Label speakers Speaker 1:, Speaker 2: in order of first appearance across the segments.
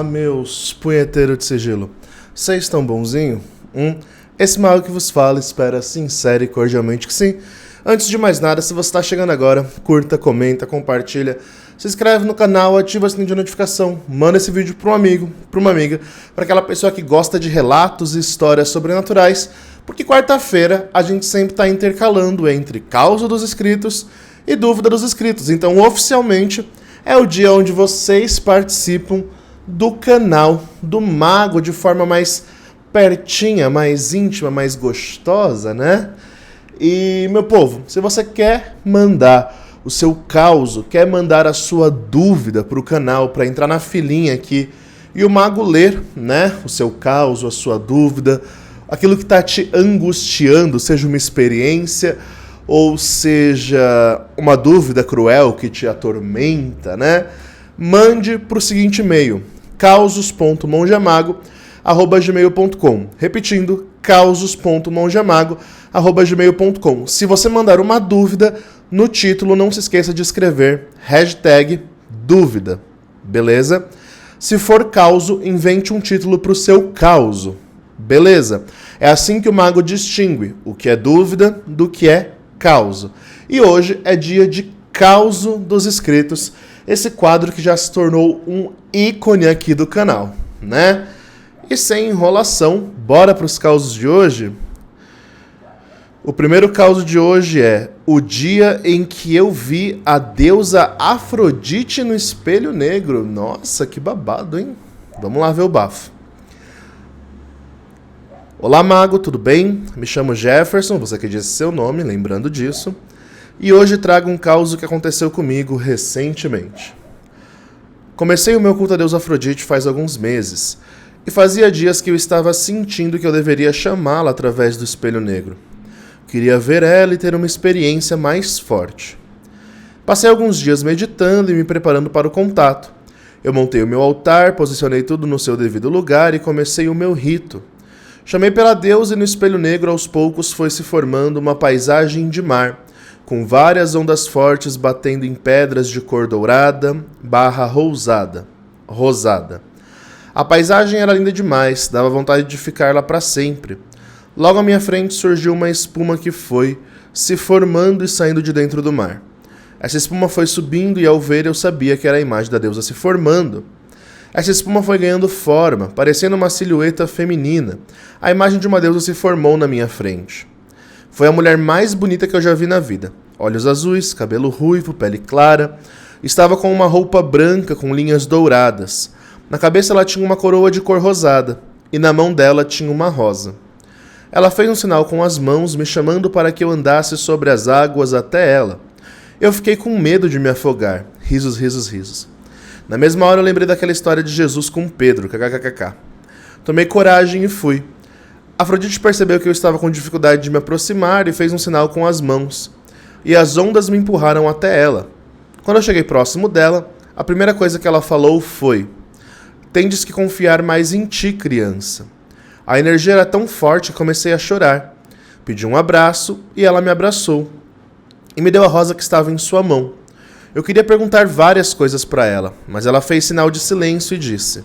Speaker 1: Olá, meus punheteiros de sigilo. Vocês estão bonzinho? Esse mago que vos fala espera sincero e cordialmente que sim. Antes de mais nada, se você está chegando agora, curta, comenta, compartilha, se inscreve no canal, ativa o sininho de notificação, manda esse vídeo para um amigo, para uma amiga, para aquela pessoa que gosta de relatos e histórias sobrenaturais, porque quarta-feira a gente sempre está intercalando entre causa dos inscritos e dúvida dos inscritos. Então, oficialmente, é o dia onde vocês participam do canal do Mago de forma mais pertinha, mais íntima, mais gostosa, né? E, meu povo, se você quer mandar o seu caos, quer mandar a sua dúvida para o canal, para entrar na filinha aqui e o Mago ler, né, o seu caos, a sua dúvida, aquilo que está te angustiando, seja uma experiência ou seja uma dúvida cruel que te atormenta, né? Mande para o seguinte e-mail, causos.mongeamago@gmail.com. Repetindo, causos.mongeamago@gmail.com. Se você mandar uma dúvida, no título não se esqueça de escrever #dúvida, beleza? Se for causo, invente um título para o seu causo, beleza? É assim que o mago distingue o que é dúvida do que é causo. E hoje é dia de Causo dos Inscritos, esse quadro que já se tornou um ícone aqui do canal, né? E sem enrolação, bora para os causos de hoje? O primeiro causo de hoje é o dia em que eu vi a deusa Afrodite no espelho negro. Nossa, que babado, hein? Vamos lá ver o bafo. Olá, mago, tudo bem? Me chamo Jefferson, você que disse seu nome, lembrando disso. E hoje trago um caso que aconteceu comigo recentemente. Comecei o meu culto a deusa Afrodite faz alguns meses, e fazia dias que eu estava sentindo que eu deveria chamá-la através do espelho negro. Queria ver ela e ter uma experiência mais forte. Passei alguns dias meditando e me preparando para o contato. Eu montei o meu altar, posicionei tudo no seu devido lugar e comecei o meu rito. Chamei pela deusa e no espelho negro aos poucos foi se formando uma paisagem de mar, com várias ondas fortes batendo em pedras de cor dourada / rosada. A paisagem era linda demais, dava vontade de ficar lá para sempre. Logo à minha frente surgiu uma espuma que foi se formando e saindo de dentro do mar. Essa espuma foi subindo e ao ver eu sabia que era a imagem da deusa se formando. Essa espuma foi ganhando forma, parecendo uma silhueta feminina. A imagem de uma deusa se formou na minha frente. Foi a mulher mais bonita que eu já vi na vida. Olhos azuis, cabelo ruivo, pele clara. Estava com uma roupa branca com linhas douradas. Na cabeça ela tinha uma coroa de cor rosada, e na mão dela tinha uma rosa. Ela fez um sinal com as mãos, me chamando para que eu andasse sobre as águas até ela. Eu fiquei com medo de me afogar. Risos, risos, risos. Na mesma hora eu lembrei daquela história de Jesus com Pedro, kkkk. Tomei coragem e fui. Afrodite percebeu que eu estava com dificuldade de me aproximar e fez um sinal com as mãos. E as ondas me empurraram até ela. Quando eu cheguei próximo dela, a primeira coisa que ela falou foi: "Tendes que confiar mais em ti, criança." A energia era tão forte que comecei a chorar. Pedi um abraço e ela me abraçou. E me deu a rosa que estava em sua mão. Eu queria perguntar várias coisas para ela, mas ela fez sinal de silêncio e disse: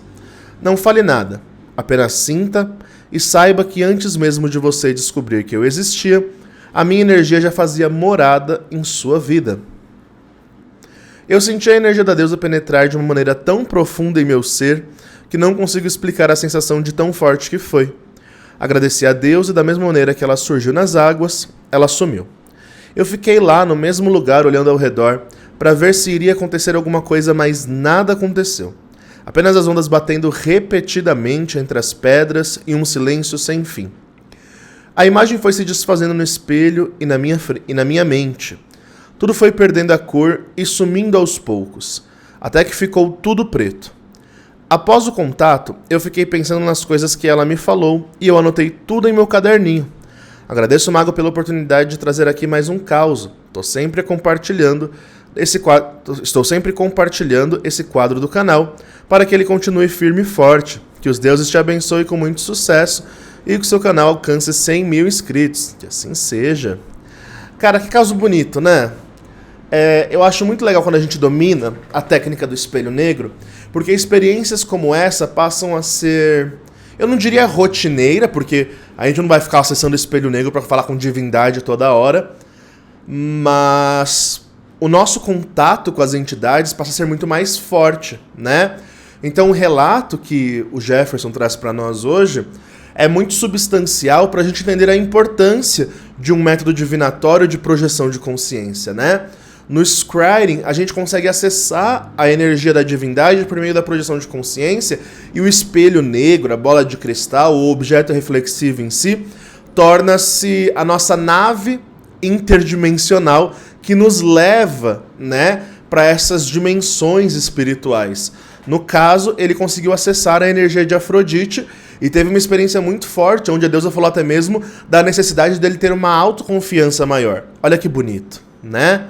Speaker 1: "Não fale nada, apenas sinta e saiba que antes mesmo de você descobrir que eu existia, a minha energia já fazia morada em sua vida." Eu senti a energia da deusa penetrar de uma maneira tão profunda em meu ser que não consigo explicar a sensação de tão forte que foi. Agradeci a Deus e da mesma maneira que ela surgiu nas águas, ela sumiu. Eu fiquei lá no mesmo lugar olhando ao redor para ver se iria acontecer alguma coisa, mas nada aconteceu. Apenas as ondas batendo repetidamente entre as pedras e um silêncio sem fim. A imagem foi se desfazendo no espelho e na minha mente. Tudo foi perdendo a cor e sumindo aos poucos, até que ficou tudo preto. Após o contato, eu fiquei pensando nas coisas que ela me falou e eu anotei tudo em meu caderninho. Agradeço o Mago pela oportunidade de trazer aqui mais um caos. Estou sempre compartilhando esse quadro do canal para que ele continue firme e forte. Que os deuses te abençoem com muito sucesso e que o seu canal alcance 100 mil inscritos. Que assim seja. Cara, que caso bonito, né? Eu acho muito legal quando a gente domina a técnica do espelho negro, porque experiências como essa passam a ser, eu não diria rotineira, porque a gente não vai ficar acessando o espelho negro para falar com divindade toda hora, mas o nosso contato com as entidades passa a ser muito mais forte, né? Então o relato que o Jefferson traz para nós hoje é muito substancial para a gente entender a importância de um método divinatório de projeção de consciência, né? No scrying, a gente consegue acessar a energia da divindade por meio da projeção de consciência, e o espelho negro, a bola de cristal, o objeto reflexivo em si, torna-se a nossa nave interdimensional que nos leva, né, para essas dimensões espirituais. No caso, ele conseguiu acessar a energia de Afrodite e teve uma experiência muito forte, onde a deusa falou até mesmo da necessidade dele ter uma autoconfiança maior. Olha que bonito, né?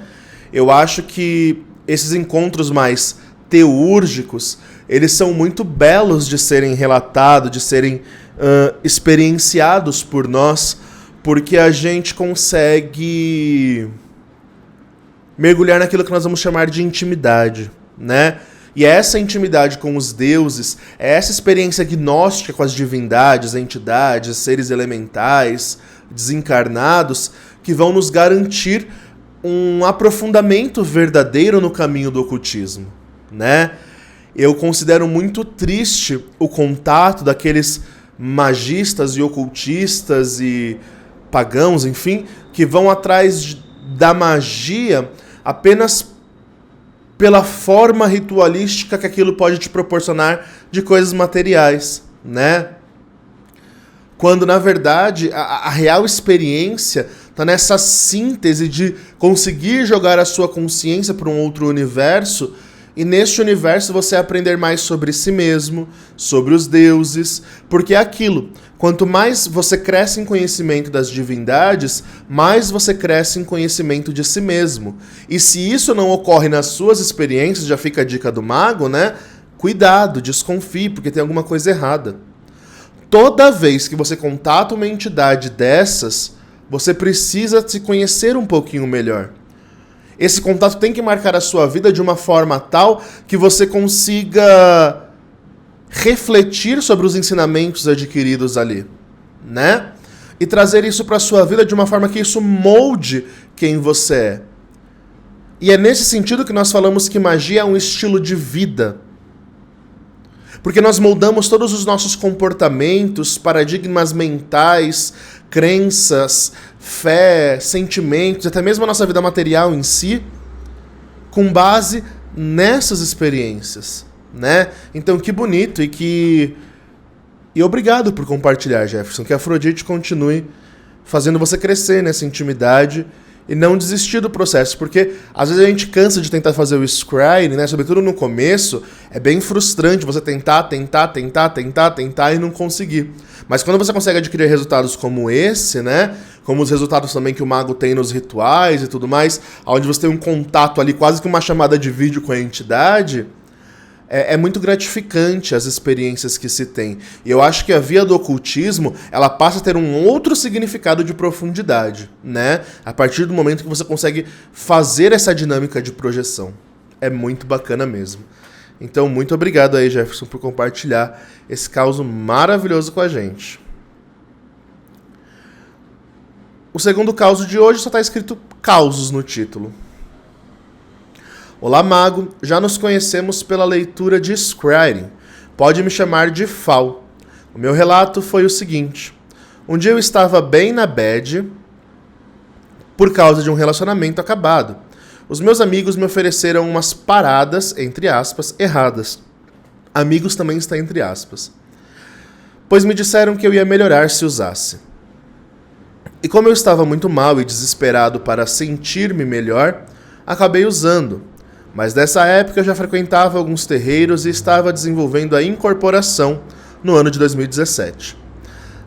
Speaker 1: Eu acho que esses encontros mais teúrgicos, eles são muito belos de serem relatados, de serem experienciados por nós, porque a gente consegue mergulhar naquilo que nós vamos chamar de intimidade, né? E é essa intimidade com os deuses, é essa experiência gnóstica com as divindades, entidades, seres elementais, desencarnados, que vão nos garantir um aprofundamento verdadeiro no caminho do ocultismo, né? Eu considero muito triste o contato daqueles magistas e ocultistas e pagãos, enfim, que vão atrás da magia apenas pela forma ritualística que aquilo pode te proporcionar de coisas materiais, né? Quando, na verdade, a real experiência está nessa síntese de conseguir jogar a sua consciência para um outro universo, e neste universo você aprender mais sobre si mesmo, sobre os deuses, porque é aquilo. Quanto mais você cresce em conhecimento das divindades, mais você cresce em conhecimento de si mesmo. E se isso não ocorre nas suas experiências, já fica a dica do mago, né? Cuidado, desconfie, porque tem alguma coisa errada. Toda vez que você contata uma entidade dessas, você precisa se conhecer um pouquinho melhor. Esse contato tem que marcar a sua vida de uma forma tal que você consiga refletir sobre os ensinamentos adquiridos ali, né? E trazer isso para a sua vida de uma forma que isso molde quem você é. E é nesse sentido que nós falamos que magia é um estilo de vida. Porque nós moldamos todos os nossos comportamentos, paradigmas mentais, crenças, fé, sentimentos, até mesmo a nossa vida material em si, com base nessas experiências, né? Então, que bonito e obrigado por compartilhar, Jefferson, que a Afrodite continue fazendo você crescer nessa intimidade e não desistir do processo, porque às vezes a gente cansa de tentar fazer o scrying, né? Sobretudo no começo, é bem frustrante você tentar e não conseguir. Mas quando você consegue adquirir resultados como esse, né? Como os resultados também que o mago tem nos rituais e tudo mais, onde você tem um contato ali, quase que uma chamada de vídeo com a entidade, é muito gratificante as experiências que se tem. E eu acho que a via do ocultismo, ela passa a ter um outro significado de profundidade, né? A partir do momento que você consegue fazer essa dinâmica de projeção. É muito bacana mesmo. Então, muito obrigado aí, Jefferson, por compartilhar esse caos maravilhoso com a gente. O segundo caos de hoje só está escrito causos no título. Olá, mago. Já nos conhecemos pela leitura de scrying. Pode me chamar de Fal. O meu relato foi o seguinte. Um dia eu estava bem na bad por causa de um relacionamento acabado. Os meus amigos me ofereceram umas paradas, entre aspas, erradas. Amigos também está entre aspas. Pois me disseram que eu ia melhorar se usasse. E como eu estava muito mal e desesperado para sentir-me melhor, acabei usando. Mas nessa época eu já frequentava alguns terreiros e estava desenvolvendo a incorporação no ano de 2017.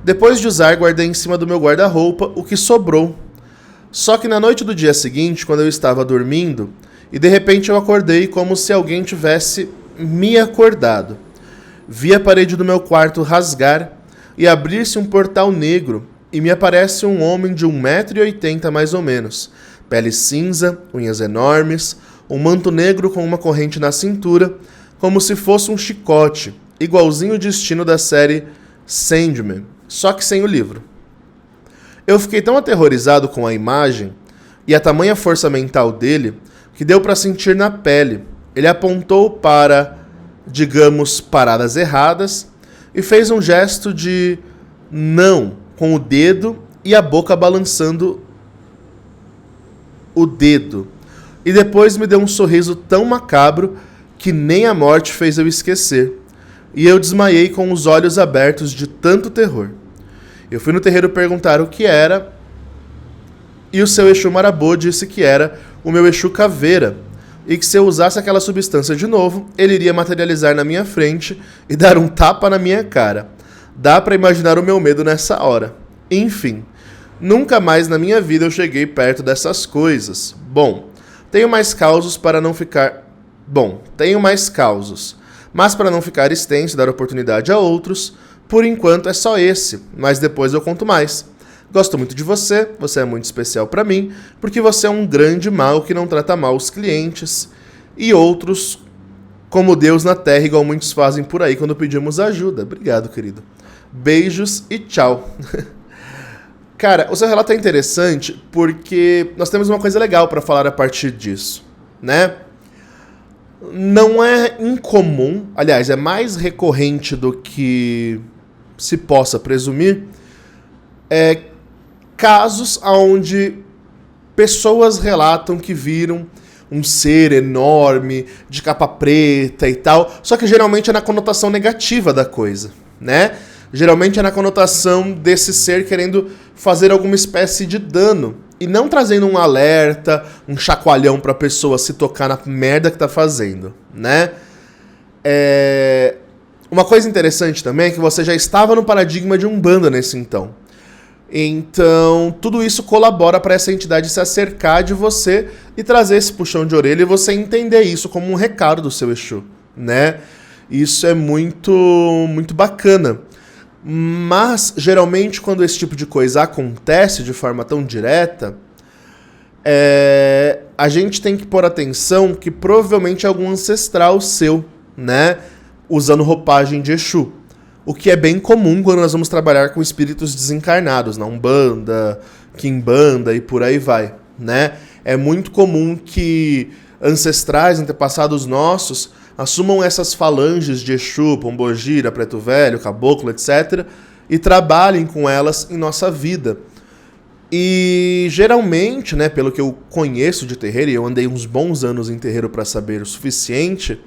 Speaker 1: Depois de usar, guardei em cima do meu guarda-roupa o que sobrou. Só que na noite do dia seguinte, quando eu estava dormindo, e de repente eu acordei como se alguém tivesse me acordado. Vi a parede do meu quarto rasgar e abrir-se um portal negro, e me aparece um homem de 1,80 m mais ou menos, pele cinza, unhas enormes, um manto negro com uma corrente na cintura, como se fosse um chicote, igualzinho o destino da série Sandman, só que sem o livro. Eu fiquei tão aterrorizado com a imagem e a tamanha força mental dele que deu para sentir na pele. Ele apontou para, digamos, paradas erradas e fez um gesto de não com o dedo e a boca balançando o dedo. E depois me deu um sorriso tão macabro que nem a morte fez eu esquecer. E eu desmaiei com os olhos abertos de tanto terror. Eu fui no terreiro perguntar o que era, e o seu Exu Marabô disse que era o meu Exu Caveira, e que se eu usasse aquela substância de novo, ele iria materializar na minha frente e dar um tapa na minha cara. Dá pra imaginar o meu medo nessa hora. Enfim, nunca mais na minha vida eu cheguei perto dessas coisas. Tenho mais causos, mas para não ficar extenso e dar oportunidade a outros, por enquanto é só esse, mas depois eu conto mais. Gosto muito de você é muito especial para mim, porque você é um grande mago que não trata mal os clientes e outros como Deus na terra, igual muitos fazem por aí quando pedimos ajuda. Obrigado, querido. Beijos e tchau. Cara, o seu relato é interessante porque nós temos uma coisa legal para falar a partir disso, né? Não é incomum, aliás, é mais recorrente do que se possa presumir, casos onde pessoas relatam que viram um ser enorme, de capa preta e tal, só que geralmente é na conotação negativa da coisa, né? Geralmente é na conotação desse ser querendo fazer alguma espécie de dano e não trazendo um alerta, um chacoalhão pra pessoa se tocar na merda que tá fazendo, né? Uma coisa interessante também é que você já estava no paradigma de Umbanda nesse então. Então, tudo isso colabora para essa entidade se acercar de você e trazer esse puxão de orelha e você entender isso como um recado do seu Exu, né? Isso é muito, muito bacana. Mas, geralmente, quando esse tipo de coisa acontece de forma tão direta, a gente tem que pôr atenção que provavelmente é algum ancestral seu, né? Usando roupagem de Exu. O que é bem comum quando nós vamos trabalhar com espíritos desencarnados, na Umbanda, Quimbanda e por aí vai, né? É muito comum que ancestrais, antepassados nossos, assumam essas falanges de Exu, Pombogira, Preto Velho, Caboclo, etc. e trabalhem com elas em nossa vida. E geralmente, né, pelo que eu conheço de terreiro, e eu andei uns bons anos em terreiro para saber o suficiente,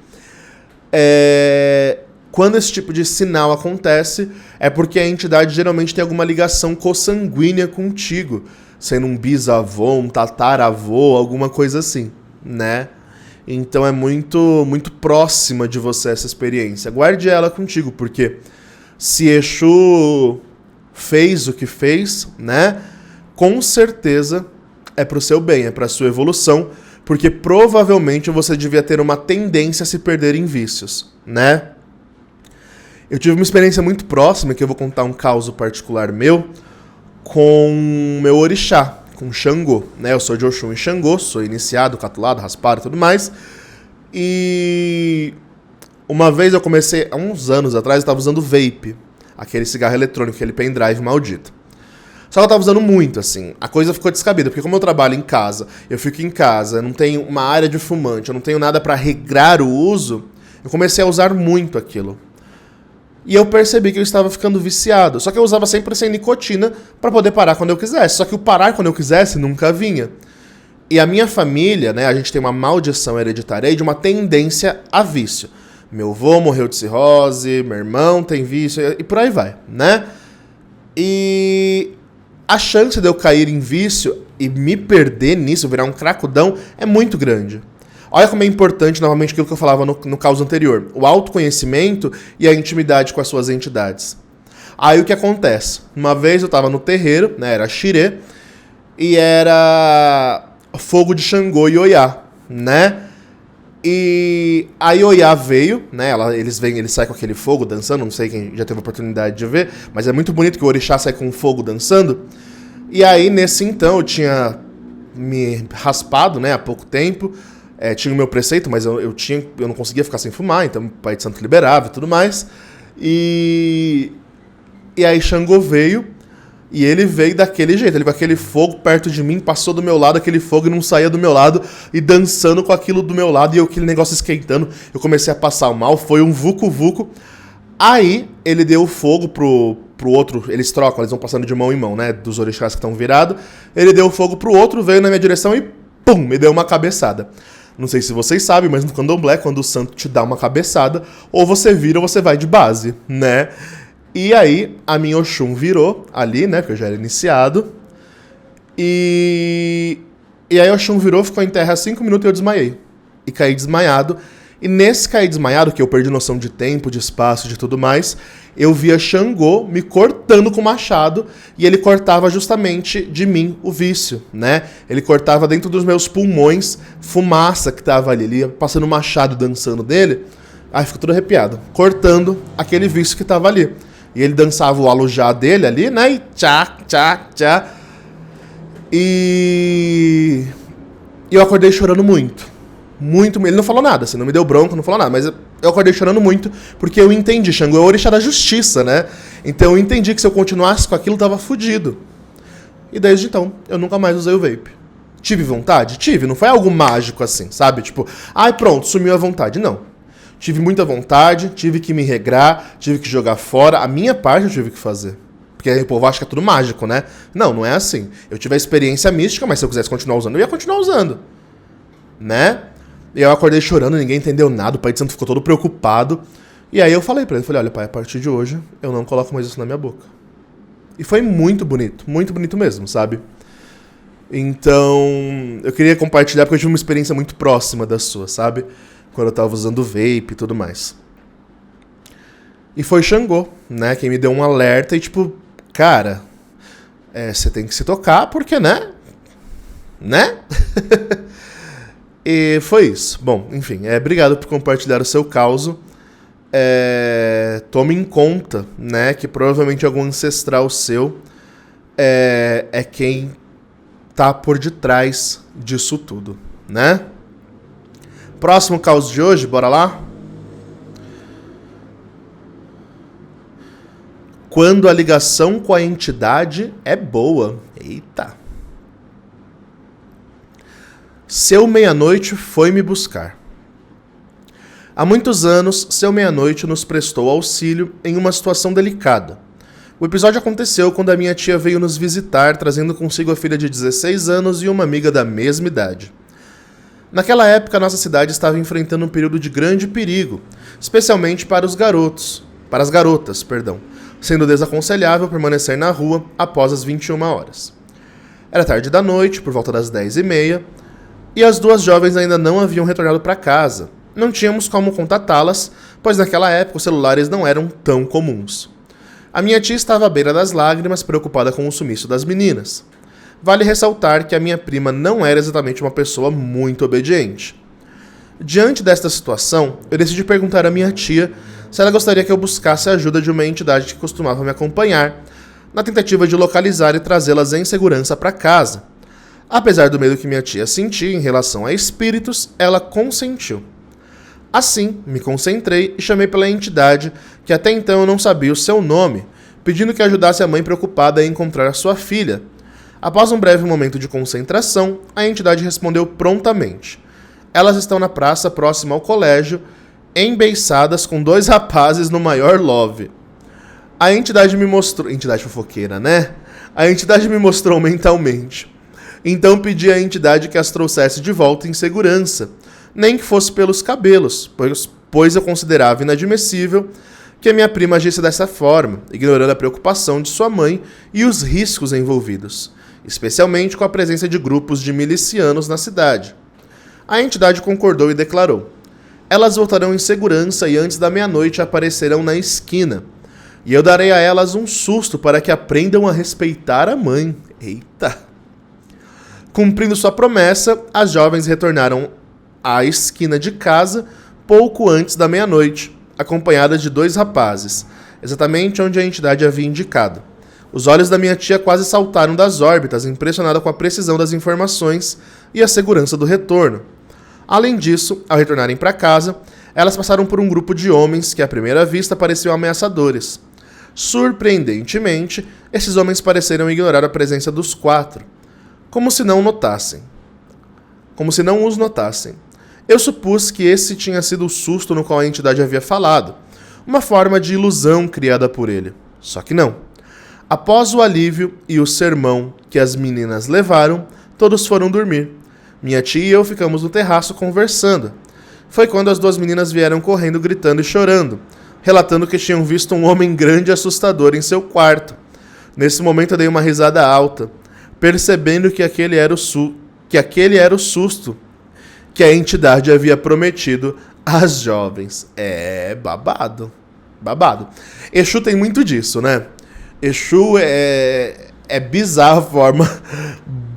Speaker 1: quando esse tipo de sinal acontece, é porque a entidade geralmente tem alguma ligação consanguínea contigo, sendo um bisavô, um tataravô, alguma coisa assim, né? Então é muito, muito próxima de você essa experiência. Guarde ela contigo, porque se Exu fez o que fez, né? Com certeza é pro seu bem, é pra sua evolução, porque provavelmente você devia ter uma tendência a se perder em vícios, né? Eu tive uma experiência muito próxima, que eu vou contar um caso particular meu, com meu orixá, com Xangô, né? Eu sou de Oxum e Xangô, sou iniciado, catulado, raspado e tudo mais. E uma vez eu comecei, há uns anos atrás, eu estava usando vape, aquele cigarro eletrônico, aquele pendrive maldito. Só que eu tava usando muito, assim. A coisa ficou descabida, porque como eu trabalho em casa, eu fico em casa, eu não tenho uma área de fumante, eu não tenho nada pra regrar o uso, eu comecei a usar muito aquilo. E eu percebi que eu estava ficando viciado. Só que eu usava sempre sem nicotina pra poder parar quando eu quisesse. Só que o parar quando eu quisesse nunca vinha. E a minha família, né, a gente tem uma maldição hereditária de uma tendência a vício. Meu avô morreu de cirrose, meu irmão tem vício, e por aí vai, né? E a chance de eu cair em vício e me perder nisso, virar um cracudão, é muito grande. Olha como é importante, novamente, aquilo que eu falava no caso anterior. O autoconhecimento e a intimidade com as suas entidades. Aí o que acontece? Uma vez eu tava no terreiro, né, era Xirê, e era fogo de Xangô e Oiá, né? E a Oiá veio, né? Eles saem com aquele fogo dançando, não sei quem já teve a oportunidade de ver, mas é muito bonito que o orixá sai com fogo dançando. E aí, nesse então, eu tinha me raspado, né, há pouco tempo. Tinha o meu preceito, mas eu não conseguia ficar sem fumar, então o pai de santo liberava e tudo mais. E aí Xangô veio, e ele veio daquele jeito, ele com aquele fogo perto de mim, passou do meu lado, aquele fogo e não saía do meu lado, e dançando com aquilo do meu lado, e aquele negócio esquentando, eu comecei a passar mal, foi um vucu-vucu. Aí ele deu o fogo pro outro, eles trocam, eles vão passando de mão em mão, né, dos orixás que estão virados. Ele deu o fogo pro outro, veio na minha direção e pum, me deu uma cabeçada. Não sei se vocês sabem, mas no candomblé, quando o santo te dá uma cabeçada, ou você vira ou você vai de base, né? E aí, a minha Oxum virou ali, né, porque eu já era iniciado. E aí a Oxum virou, ficou em terra 5 minutos e eu desmaiei. E caí desmaiado. E nesse cair desmaiado, que eu perdi noção de tempo, de espaço, de tudo mais, eu via Xangô me cortando com o machado, e ele cortava justamente de mim o vício, né? Ele cortava dentro dos meus pulmões fumaça que tava ali. Ele ia passando o machado, dançando dele, aí fico todo arrepiado, cortando aquele vício que tava ali. E ele dançava o alujá dele ali, né? E tchá, tchá, tchá. E eu acordei chorando muito. Muito, ele não falou nada, assim, não me deu bronca, não falou nada, mas eu acordei chorando muito, porque eu entendi, Xangô é o orixá da justiça, né? Então eu entendi que se eu continuasse com aquilo, eu tava fudido. E desde então, eu nunca mais usei o vape. Tive vontade? Tive, não foi algo mágico assim, sabe? Tipo, ai pronto, sumiu a vontade. Não. Tive muita vontade, tive que me regrar, tive que jogar fora, a minha parte eu tive que fazer. Porque aí o povo acha que é tudo mágico, né? Não, não é assim. Eu tive a experiência mística, mas se eu quisesse continuar usando, eu ia continuar usando. Né? E eu acordei chorando, ninguém entendeu nada, o pai de santo ficou todo preocupado. E aí eu falei pra ele, olha pai, a partir de hoje eu não coloco mais isso na minha boca. E foi muito bonito mesmo, sabe? Então, eu queria compartilhar porque eu tive uma experiência muito próxima da sua, sabe? Quando eu tava usando vape e tudo mais. E foi Xangô, né, quem me deu um alerta e tipo, cara, você tem que se tocar porque, né? E foi isso. Bom, enfim, obrigado por compartilhar o seu causo. Tome em conta, né, que provavelmente algum ancestral seu é quem tá por detrás disso tudo, né? Próximo caos de hoje, bora lá? Quando a ligação com a entidade é boa. Eita. Seu Meia-Noite foi me buscar. Há muitos anos, Seu Meia-Noite nos prestou auxílio em uma situação delicada. O episódio aconteceu quando a minha tia veio nos visitar, trazendo consigo a filha de 16 anos e uma amiga da mesma idade. Naquela época, nossa cidade estava enfrentando um período de grande perigo, especialmente para as garotas, sendo desaconselhável permanecer na rua após as 21 horas. Era tarde da noite, por volta das 10h30, e as duas jovens ainda não haviam retornado para casa. Não tínhamos como contatá-las, pois naquela época os celulares não eram tão comuns. A minha tia estava à beira das lágrimas, preocupada com o sumiço das meninas. Vale ressaltar que a minha prima não era exatamente uma pessoa muito obediente. Diante desta situação, eu decidi perguntar à minha tia se ela gostaria que eu buscasse a ajuda de uma entidade que costumava me acompanhar, na tentativa de localizar e trazê-las em segurança para casa. Apesar do medo que minha tia sentia em relação a espíritos, ela consentiu. Assim, me concentrei e chamei pela entidade, que até então eu não sabia o seu nome, pedindo que ajudasse a mãe preocupada a encontrar a sua filha. Após um breve momento de concentração, a entidade respondeu prontamente. Elas estão na praça próxima ao colégio, embeiçadas com 2 rapazes no maior love. A entidade me mostrou... Entidade fofoqueira, né? A entidade me mostrou mentalmente. Então pedi à entidade que as trouxesse de volta em segurança, nem que fosse pelos cabelos, pois eu considerava inadmissível que a minha prima agisse dessa forma, ignorando a preocupação de sua mãe e os riscos envolvidos, especialmente com a presença de grupos de milicianos na cidade. A entidade concordou e declarou: elas voltarão em segurança e antes da meia-noite aparecerão na esquina, e eu darei a elas um susto para que aprendam a respeitar a mãe. Eita! Cumprindo sua promessa, as jovens retornaram à esquina de casa pouco antes da meia-noite, acompanhadas de 2 rapazes, exatamente onde a entidade havia indicado. Os olhos da minha tia quase saltaram das órbitas, impressionada com a precisão das informações e a segurança do retorno. Além disso, ao retornarem para casa, elas passaram por um grupo de homens que à primeira vista pareciam ameaçadores. Surpreendentemente, esses homens pareceram ignorar a presença dos 4, como se não os notassem. Eu supus que esse tinha sido o susto no qual a entidade havia falado, uma forma de ilusão criada por ele. Só que não. Após o alívio e o sermão que as meninas levaram, todos foram dormir. Minha tia e eu ficamos no terraço conversando. Foi quando as 2 meninas vieram correndo, gritando e chorando, relatando que tinham visto um homem grande e assustador em seu quarto. Nesse momento eu dei uma risada alta, percebendo que aquele era o susto que a entidade havia prometido às jovens. Babado. Exu tem muito disso, né? Exu é bizarra a forma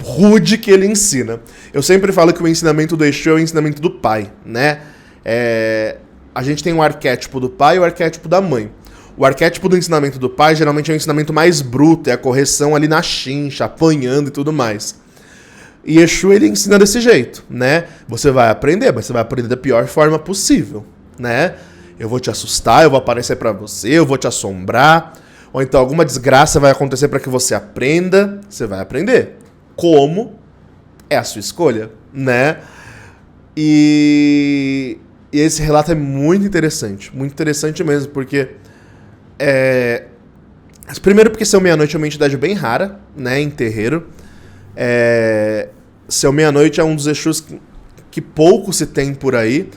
Speaker 1: rude que ele ensina. Eu sempre falo que o ensinamento do Exu é o ensinamento do pai, né? A gente tem o arquétipo do pai e o arquétipo da mãe. O arquétipo do ensinamento do pai geralmente é o ensinamento mais bruto, é a correção ali na chincha, apanhando e tudo mais. E Exu, ele ensina desse jeito, né? Você vai aprender, mas você vai aprender da pior forma possível, né? Eu vou te assustar, eu vou aparecer pra você, eu vou te assombrar, ou então alguma desgraça vai acontecer para que você aprenda, você vai aprender. Como? É a sua escolha, né? E esse relato é muito interessante mesmo, porque primeiro porque Seu Meia-Noite é uma entidade bem rara, né, em terreiro. Seu Meia-Noite é um dos Exus que pouco se tem por aí,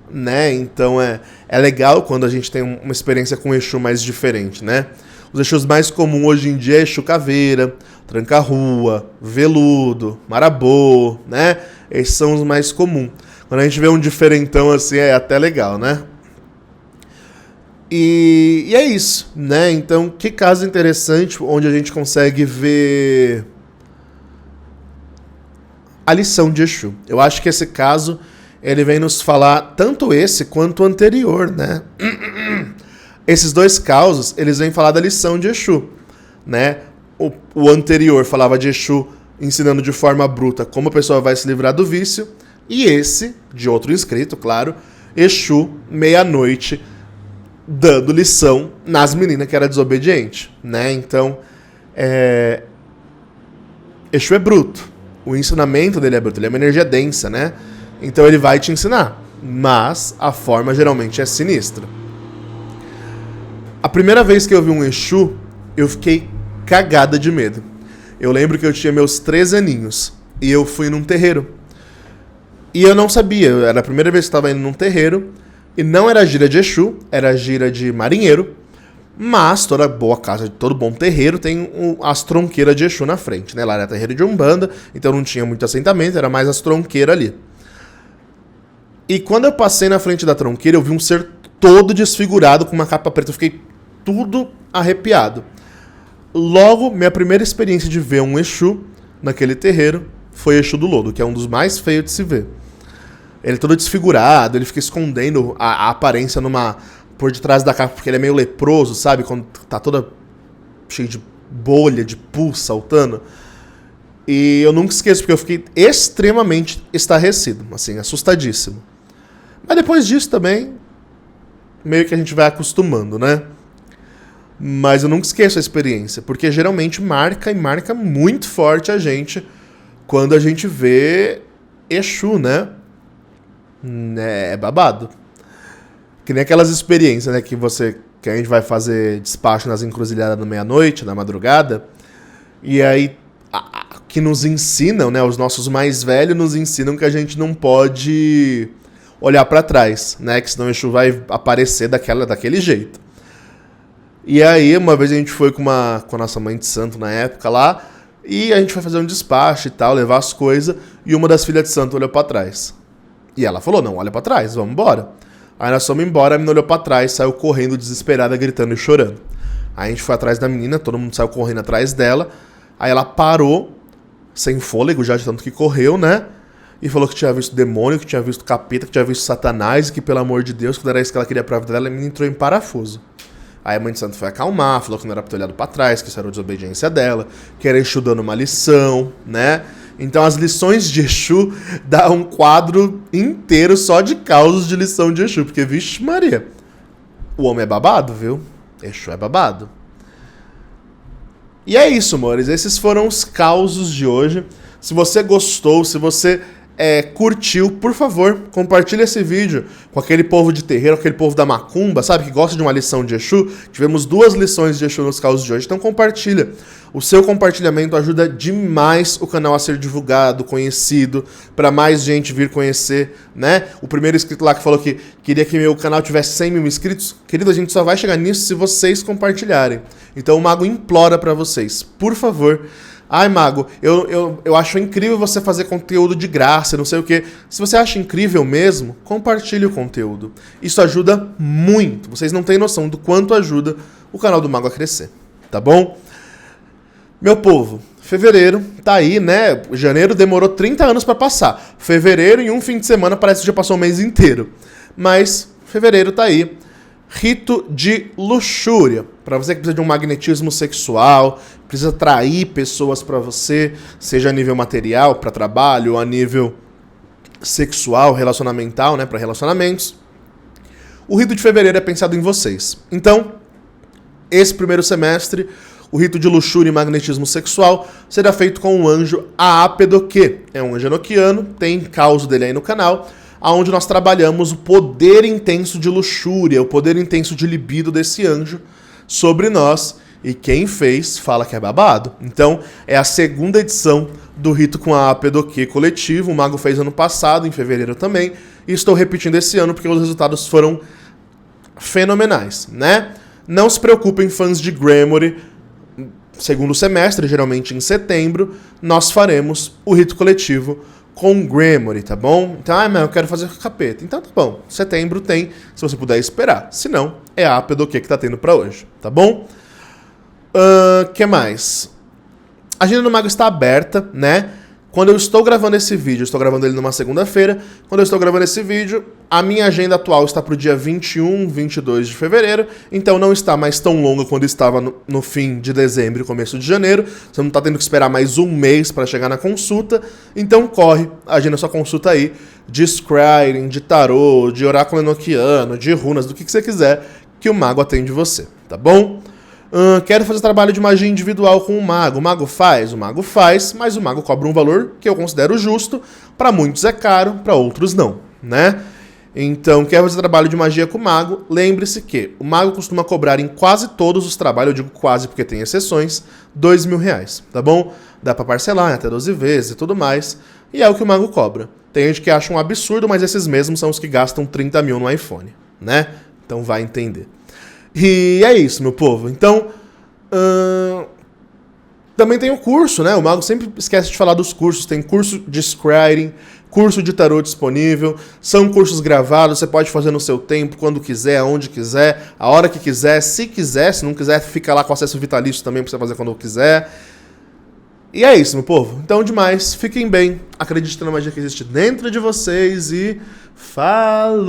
Speaker 1: né? Então é legal quando a gente tem uma experiência com um Exu mais diferente, né? Os Exus mais comuns hoje em dia é Exu Caveira, Tranca-Rua, Veludo, Marabô, né? Esses são os mais comuns. Quando a gente vê um diferentão assim, é até legal, né? E é isso, né? Então, que caso interessante, onde a gente consegue ver a lição de Exu. Eu acho que esse caso, ele vem nos falar tanto esse quanto o anterior, né? Esses 2 causos, eles vêm falar da lição de Exu, né? O anterior falava de Exu ensinando de forma bruta como a pessoa vai se livrar do vício, e esse, de outro inscrito, claro, Exu, meia-noite, dando lição nas meninas que era desobediente, né? Então, Exu é bruto. O ensinamento dele é bruto, ele é uma energia densa, né? Então ele vai te ensinar, mas a forma geralmente é sinistra. A primeira vez que eu vi um Exu, eu fiquei cagada de medo. Eu lembro que eu tinha meus 13 aninhos e eu fui num terreiro. E eu não sabia, era a primeira vez que eu estava indo num terreiro, e não era gira de Exu, era gira de marinheiro, mas toda boa casa, todo bom terreiro tem as tronqueiras de Exu na frente, né? Lá era terreiro de Umbanda, então não tinha muito assentamento, era mais as tronqueiras ali. E quando eu passei na frente da tronqueira, eu vi um ser todo desfigurado com uma capa preta, eu fiquei tudo arrepiado. Logo, minha primeira experiência de ver um Exu naquele terreiro foi Exu do Lodo, que é um dos mais feios de se ver. Ele é todo desfigurado, ele fica escondendo a aparência por detrás da capa, porque ele é meio leproso, sabe? Quando tá toda cheio de bolha, de pus saltando. E eu nunca esqueço, porque eu fiquei extremamente estarrecido, assim, assustadíssimo. Mas depois disso também, meio que a gente vai acostumando, né? Mas eu nunca esqueço a experiência, porque geralmente marca muito forte a gente quando a gente vê Exu, né? É babado. Que nem aquelas experiências, né, que a gente vai fazer despacho nas encruzilhadas na meia-noite, na madrugada, e aí que nos ensinam, né, os nossos mais velhos nos ensinam que a gente não pode olhar pra trás, né, que senão o Exu vai aparecer daquele jeito. E aí, uma vez a gente foi com a nossa mãe de santo na época lá, e a gente foi fazer um despacho e tal, levar as coisas, e uma das filhas de santo olhou pra trás. E ela falou, não, olha pra trás, vamos embora. Aí nós fomos embora, a menina olhou pra trás, saiu correndo desesperada, gritando e chorando. Aí a gente foi atrás da menina, todo mundo saiu correndo atrás dela, aí ela parou, sem fôlego já de tanto que correu, né? E falou que tinha visto demônio, que tinha visto capeta, que tinha visto Satanás, e que pelo amor de Deus, quando era isso que ela queria pra vida dela, a menina entrou em parafuso. Aí a mãe de santo foi acalmar, falou que não era pra ter olhado pra trás, que isso era a desobediência dela, que era Exu dando uma lição, né? Então as lições de Exu dá um quadro inteiro só de causos de lição de Exu, porque, vixe Maria, o homem é babado, viu? Exu é babado. E é isso, amores, esses foram os causos de hoje. Se você gostou, se você curtiu, por favor, compartilhe esse vídeo com aquele povo de terreiro, aquele povo da macumba, sabe, que gosta de uma lição de Exu. Tivemos 2 lições de Exu nos causos de hoje, então compartilha. O seu compartilhamento ajuda demais o canal a ser divulgado, conhecido, para mais gente vir conhecer, né? O primeiro inscrito lá que falou que queria que meu canal tivesse 100 mil inscritos, querido, a gente só vai chegar nisso se vocês compartilharem. Então o Mago implora para vocês, por favor. Ai, Mago, eu acho incrível você fazer conteúdo de graça, não sei o quê. Se você acha incrível mesmo, compartilhe o conteúdo. Isso ajuda muito. Vocês não têm noção do quanto ajuda o canal do Mago a crescer, tá bom? Meu povo, fevereiro tá aí, né? Janeiro demorou 30 anos pra passar. Fevereiro, em um fim de semana, parece que já passou o mês inteiro. Mas fevereiro tá aí. Rito de luxúria. Para você que precisa de um magnetismo sexual, precisa atrair pessoas para você, seja a nível material, para trabalho, ou a nível sexual, relacionamental, né, para relacionamentos. O rito de fevereiro é pensado em vocês. Então, esse primeiro semestre, o rito de luxúria e magnetismo sexual será feito com o anjo Aapedoque. É um anjo enoquiano, tem causa dele aí no canal, onde nós trabalhamos o poder intenso de luxúria, o poder intenso de libido desse anjo sobre nós, e quem fez fala que é babado. Então, é a 2ª edição do rito com a Aapedoque coletivo. O Mago fez ano passado, em fevereiro também, e estou repetindo esse ano porque os resultados foram fenomenais, né? Não se preocupem, fãs de Gremory, segundo semestre, geralmente em setembro, nós faremos o rito coletivo com Gremory, tá bom? Então, mas eu quero fazer com capeta. Então tá bom, setembro tem, se você puder esperar. Se não, é a Aapedoque que tá tendo pra hoje, tá bom? Que mais? A agenda do Mago está aberta, né? Quando eu estou gravando esse vídeo, eu estou gravando ele numa segunda-feira, quando eu estou gravando esse vídeo, a minha agenda atual está para o dia 21, 22 de fevereiro, então não está mais tão longa quando estava no fim de dezembro e começo de janeiro, você não está tendo que esperar mais um mês para chegar na consulta, então corre, agenda sua consulta aí, de scrying, de tarô, de oráculo enoquiano, de runas, do que você quiser, que o Mago atende você, tá bom? Quero fazer trabalho de magia individual com o Mago. O Mago faz, mas o Mago cobra um valor que eu considero justo. Para muitos é caro, para outros não, né? Então, quer fazer trabalho de magia com o Mago? Lembre-se que o Mago costuma cobrar em quase todos os trabalhos, eu digo quase porque tem exceções, R$2.000, tá bom? Dá para parcelar até 12 vezes e tudo mais, e é o que o Mago cobra. Tem gente que acha um absurdo, mas esses mesmos são os que gastam 30 mil no iPhone, né? Então vai entender. E é isso, meu povo. Então, também tem o curso, né? O Mago sempre esquece de falar dos cursos. Tem curso de scrying, curso de tarô disponível. São cursos gravados, você pode fazer no seu tempo, quando quiser, aonde quiser, a hora que quiser. Se não quiser, fica lá com acesso vitalício também pra você fazer quando quiser. E é isso, meu povo. Então, demais. Fiquem bem. Acreditem na magia que existe dentro de vocês e falou!